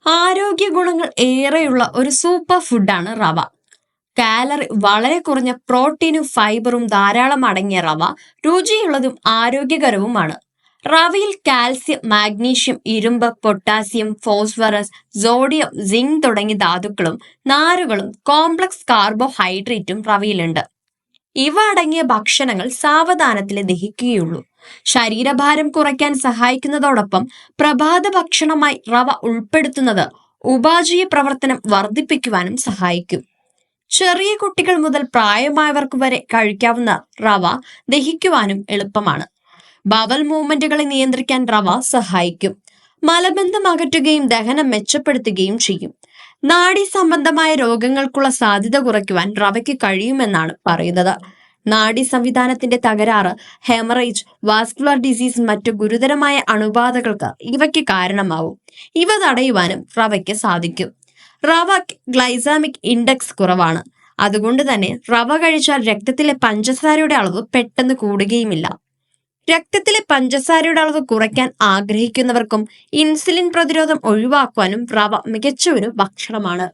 ആരോഗ്യ ഗുണങ്ങൾ ഏറെയുള്ള ഒരു സൂപ്പർ ഫുഡാണ് റവ. കാലറി വളരെ കുറഞ്ഞ പ്രോട്ടീനും ഫൈബറും ധാരാളം അടങ്ങിയ റവ രുചിയുള്ളതും ആരോഗ്യകരവുമാണ്. റവയിൽ കാൽസ്യം, മാഗ്നീഷ്യം, ഇരുമ്പ്, പൊട്ടാസ്യം, ഫോസ്ഫറസ്, സോഡിയം, സിങ്ക് തുടങ്ങിയ ധാതുക്കളും നാരുകളും കോംപ്ലക്സ് കാർബോഹൈഡ്രേറ്റും റവയിലുണ്ട്. ഇവ അടങ്ങിയ ഭക്ഷണങ്ങൾ സാവധാനത്തിലെ ദഹിക്കുകയുള്ളൂ. ശരീരഭാരം കുറയ്ക്കാൻ സഹായിക്കുന്നതോടൊപ്പം പ്രഭാത ഭക്ഷണമായി റവ ഉൾപ്പെടുത്തുന്നത് ഉപാചയ പ്രവർത്തനം വർദ്ധിപ്പിക്കുവാനും സഹായിക്കും. ചെറിയ കുട്ടികൾ മുതൽ പ്രായമായവർക്ക് വരെ കഴിക്കാവുന്ന റവ ദഹിക്കുവാനും എളുപ്പമാണ്. ബവൽ മൂവ്മെന്റുകളെ നിയന്ത്രിക്കാൻ റവ സഹായിക്കും. മലബന്ധം അകറ്റുകയും ദഹനം മെച്ചപ്പെടുത്തുകയും ചെയ്യും. നാഡീ സംബന്ധമായ രോഗങ്ങൾക്കുള്ള സാധ്യത കുറയ്ക്കുവാൻ റവയ്ക്ക് കഴിയുമെന്നാണ് പറയുന്നത്. നാഡീ സംവിധാനത്തിന്റെ തകരാറ്, ഹെമറേജ്, വാസ്കുലർ ഡിസീസ്, മറ്റു ഗുരുതരമായ അണുബാധകൾക്ക് ഇവയ്ക്ക് കാരണമാവും. ഇവ തടയുവാനും റവയ്ക്ക് സാധിക്കും. റവ ഗ്ലൈസാമിക് ഇൻഡെക്സ് കുറവാണ്. അതുകൊണ്ട് തന്നെ റവ കഴിച്ചാൽ രക്തത്തിലെ പഞ്ചസാരയുടെ അളവ് പെട്ടെന്ന് കൂടുകയുമില്ല. രക്തത്തിലെ പഞ്ചസാരയുടെ അളവ് കുറയ്ക്കാൻ ആഗ്രഹിക്കുന്നവർക്കും ഇൻസുലിൻ പ്രതിരോധം ഒഴിവാക്കുവാനും റവ മികച്ച ഒരു ഭക്ഷണമാണ്.